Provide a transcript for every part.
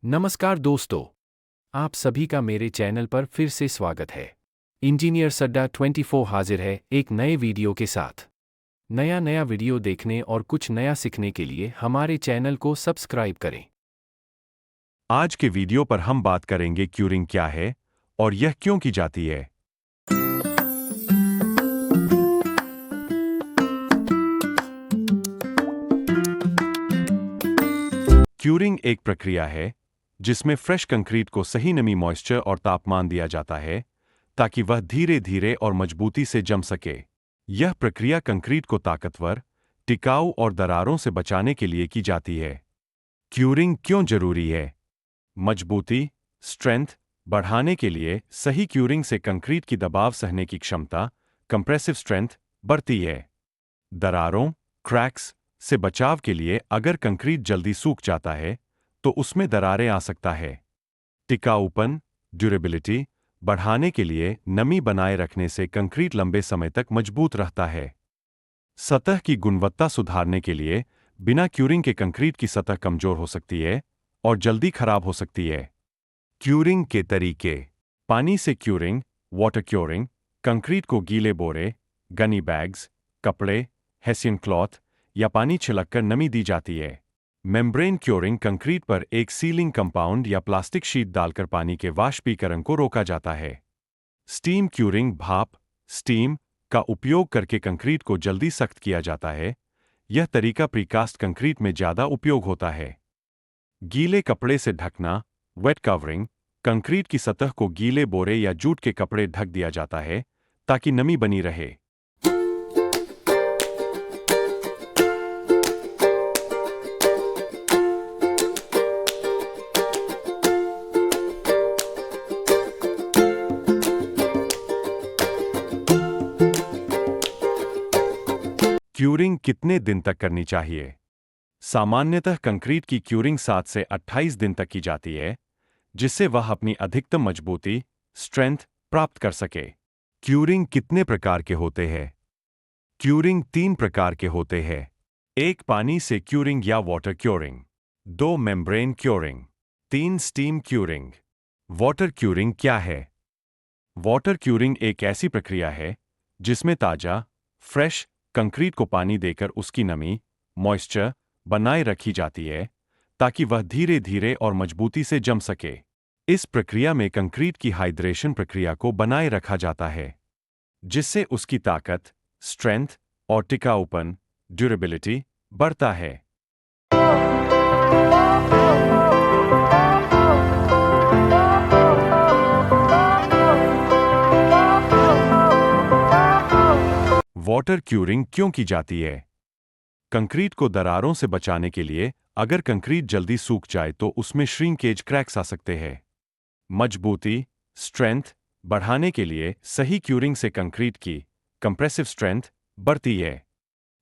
नमस्कार दोस्तों, आप सभी का मेरे चैनल पर फिर से स्वागत है। इंजीनियर सड्डा 24 हाजिर है एक नए वीडियो के साथ। नया वीडियो देखने और कुछ नया सीखने के लिए हमारे चैनल को सब्सक्राइब करें। आज के वीडियो पर हम बात करेंगे क्यूरिंग क्या है और यह क्यों की जाती है। क्यूरिंग एक प्रक्रिया है जिसमें फ्रेश कंक्रीट को सही नमी, मॉइस्चर और तापमान दिया जाता है ताकि वह धीरे धीरे और मजबूती से जम सके। यह प्रक्रिया कंक्रीट को ताकतवर, टिकाऊ और दरारों से बचाने के लिए की जाती है। क्यूरिंग क्यों जरूरी है? मजबूती, स्ट्रेंथ बढ़ाने के लिए सही क्यूरिंग से कंक्रीट की दबाव सहने की क्षमता, कंप्रेसिव स्ट्रेंथ बढ़ती है। दरारों, क्रैक्स से बचाव के लिए अगर कंक्रीट जल्दी सूख जाता है तो उसमें दरारें आ सकता है। टिकाऊपन, ड्यूरेबिलिटी बढ़ाने के लिए नमी बनाए रखने से कंक्रीट लंबे समय तक मजबूत रहता है। सतह की गुणवत्ता सुधारने के लिए बिना क्यूरिंग के कंक्रीट की सतह कमजोर हो सकती है और जल्दी खराब हो सकती है। क्यूरिंग के तरीके: पानी से क्यूरिंग, वाटर क्यूरिंग, कंक्रीट को गीले बोरे, गनी बैग्स, कपड़े, हेसियन क्लॉथ या पानी छिड़ककर नमी दी जाती है। मेम्ब्रेन क्यूरिंग, कंक्रीट पर एक सीलिंग कंपाउंड या प्लास्टिक शीट डालकर पानी के वाष्पीकरण को रोका जाता है। स्टीम क्यूरिंग, भाप, स्टीम का उपयोग करके कंक्रीट को जल्दी सख्त किया जाता है। यह तरीका प्रीकास्ट कंक्रीट में ज्यादा उपयोग होता है। गीले कपड़े से ढकना, वेट कवरिंग, कंक्रीट की सतह को गीले बोरे या जूट के कपड़े ढक दिया जाता है ताकि नमी बनी रहे। क्यूरिंग कितने दिन तक करनी चाहिए? सामान्यतः कंक्रीट की क्यूरिंग 7 से 28 दिन तक की जाती है, जिससे वह अपनी अधिकतम मजबूती, स्ट्रेंथ प्राप्त कर सके। क्यूरिंग कितने प्रकार के होते हैं? क्यूरिंग 3 प्रकार के होते हैं। 1 पानी से क्यूरिंग या water curing, 2 membrane curing, 3 steam curing. Water curing क्या है? वाटर क्यूरिंग एक ऐसी प्रक्रिया है जिसमें ताजा, फ्रेश कंक्रीट को पानी देकर उसकी नमी, मॉइस्चर बनाए रखी जाती है ताकि वह धीरे धीरे और मजबूती से जम सके। इस प्रक्रिया में कंक्रीट की हाइड्रेशन प्रक्रिया को बनाए रखा जाता है, जिससे उसकी ताकत, स्ट्रेंथ और टिकाऊपन, ड्यूरेबिलिटी बढ़ता है। वाटर क्यूरिंग क्यों की जाती है? कंक्रीट को दरारों से बचाने के लिए अगर कंक्रीट जल्दी सूख जाए तो उसमें श्रिंकेज, क्रैक्स आ सकते हैं। मजबूती, स्ट्रेंथ बढ़ाने के लिए सही क्यूरिंग से कंक्रीट की कंप्रेसिव स्ट्रेंथ बढ़ती है।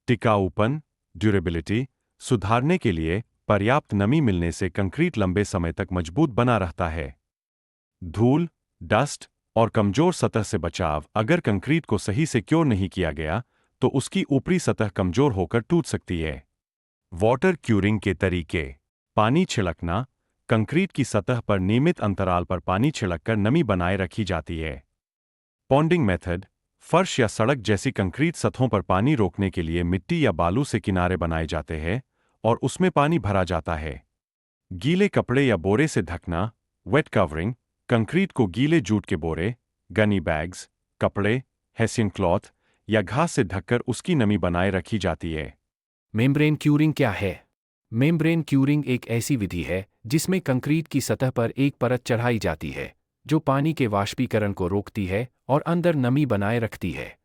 टिकाऊपन, ड्यूरेबिलिटी सुधारने के लिए पर्याप्त नमी मिलने से कंक्रीट लंबे समय तक मजबूत बना रहता है। धूल, डस्ट और कमजोर सतह से बचाव: अगर कंक्रीट को सही से क्योर नहीं किया गया तो उसकी ऊपरी सतह कमजोर होकर टूट सकती है। वाटर क्यूरिंग के तरीके: पानी छिड़कना, कंक्रीट की सतह पर नियमित अंतराल पर पानी छिड़ककर नमी बनाए रखी जाती है। पॉन्डिंग मेथड, फर्श या सड़क जैसी कंक्रीट सतहों पर पानी रोकने के लिए मिट्टी या बालू से किनारे बनाए जाते हैं और उसमें पानी भरा जाता है। गीले कपड़े या बोरे से ढकना, वेट कवरिंग, कंक्रीट को गीले जूट के बोरे, गनी बैग्स, कपड़े, हेसियन क्लॉथ या घास से ढककर उसकी नमी बनाए रखी जाती है। मेम्ब्रेन क्यूरिंग क्या है? मेम्ब्रेन क्यूरिंग एक ऐसी विधि है जिसमें कंक्रीट की सतह पर एक परत चढ़ाई जाती है जो पानी के वाष्पीकरण को रोकती है और अंदर नमी बनाए रखती है।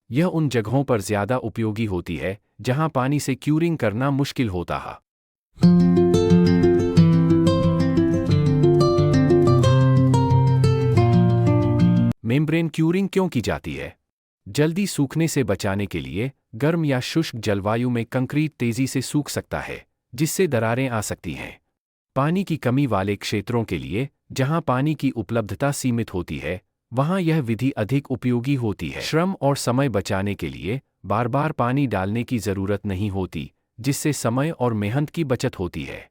यह उन जगहों पर ज्यादा उपयोगी होती है जहां पानी से क्यूरिंग करना मुश्किल होता है। मेम्ब्रेन क्यूरिंग क्यों की जाती है? जल्दी सूखने से बचाने के लिए गर्म या शुष्क जलवायु में कंक्रीट तेजी से सूख सकता है, जिससे दरारें आ सकती हैं। पानी की कमी वाले क्षेत्रों के लिए, जहां पानी की उपलब्धता सीमित होती है, वहां यह विधि अधिक उपयोगी होती है। श्रम और समय बचाने के लिए बार बार पानी डालने की जरूरत नहीं होती, जिससे समय और मेहनत की बचत होती है।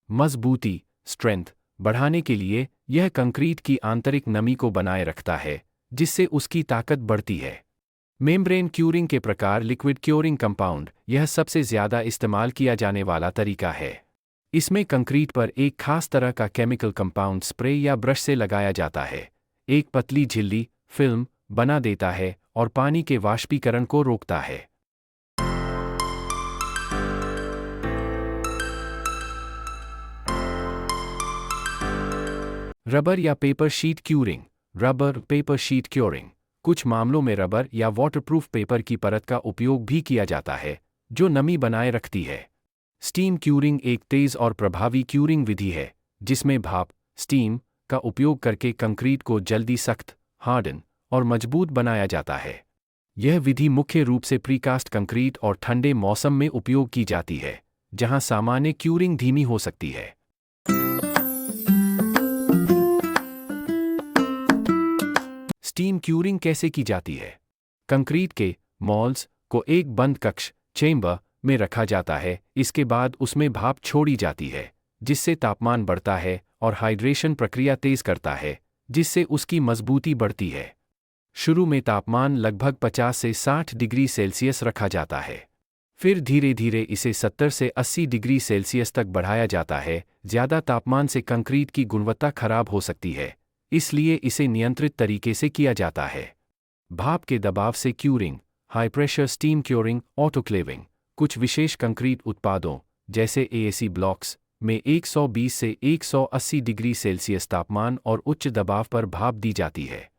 मजबूती, स्ट्रेंथ बढ़ाने के लिए यह कंक्रीट की आंतरिक नमी को बनाए रखता है, जिससे उसकी ताकत बढ़ती है। मेम्ब्रेन क्यूरिंग के प्रकार लिक्विड क्यूरिंग कंपाउंड यह सबसे ज़्यादा इस्तेमाल किया जाने वाला तरीका है। इसमें कंक्रीट पर एक खास तरह का केमिकल कंपाउंड स्प्रे या ब्रश से लगाया जाता है, एक पतली झिल्ली फिल्म बना देता है और पानी के वाष्पीकरण को रोकता है। रबर या paper sheet curing. Rubber paper sheet curing. कुछ मामलों में रबर या वाटरप्रूफ पेपर की परत का उपयोग भी किया जाता है, जो नमी बनाए रखती है। स्टीम क्यूरिंग एक तेज़ और प्रभावी क्यूरिंग विधि है, जिसमें भाप स्टीम का उपयोग करके कंक्रीट को जल्दी सख्त, हार्डन और मजबूत बनाया जाता है। यह विधि मुख्य रूप से प्रीकास्ट कंक्रीट और ठंडे मौसम में उपयोग की जाती है, जहां सामान्य क्यूरिंग धीमी हो सकती है। स्टीम क्यूरिंग कैसे की जाती है? कंक्रीट के मॉल्स को एक बंद कक्ष चेंबर में रखा जाता है। इसके बाद उसमें भाप छोड़ी जाती है, जिससे तापमान बढ़ता है और हाइड्रेशन प्रक्रिया तेज करता है, जिससे उसकी मजबूती बढ़ती है। शुरू में तापमान लगभग 50 से 60 डिग्री सेल्सियस रखा जाता है। फिर धीरे धीरे इसे 70 से 80 डिग्री सेल्सियस तक बढ़ाया जाता है। ज़्यादा तापमान से कंक्रीट की गुणवत्ता खराब हो सकती है, इसलिए इसे नियंत्रित तरीके से किया जाता है। भाप के दबाव से curing, high pressure steam curing, autoclaving. कुछ विशेष कंक्रीट उत्पादों, जैसे एएसी ब्लॉक्स, में 120 से 180 डिग्री सेल्सियस तापमान और उच्च दबाव पर भाप दी जाती है।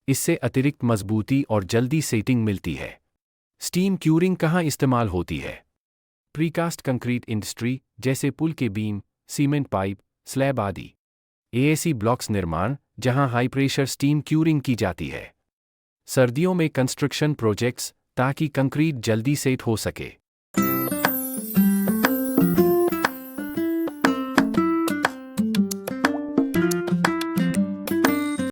इससे अतिरिक्त मजबूती और जल्दी सेटिंग मिलती है। स्टीम क्यूरिंग कहाँ इस्तेमाल होती है? प्रीकास्ट कंक्रीट इंडस्ट्री, जैसे पुल के बीम, सीमेंट पाइप, स्लैब आदि। एएसी ब्लॉक्स निर्माण, जहां हाई प्रेशर स्टीम क्यूरिंग की जाती है। सर्दियों में कंस्ट्रक्शन प्रोजेक्ट्स, ताकि कंक्रीट जल्दी सेट हो सके।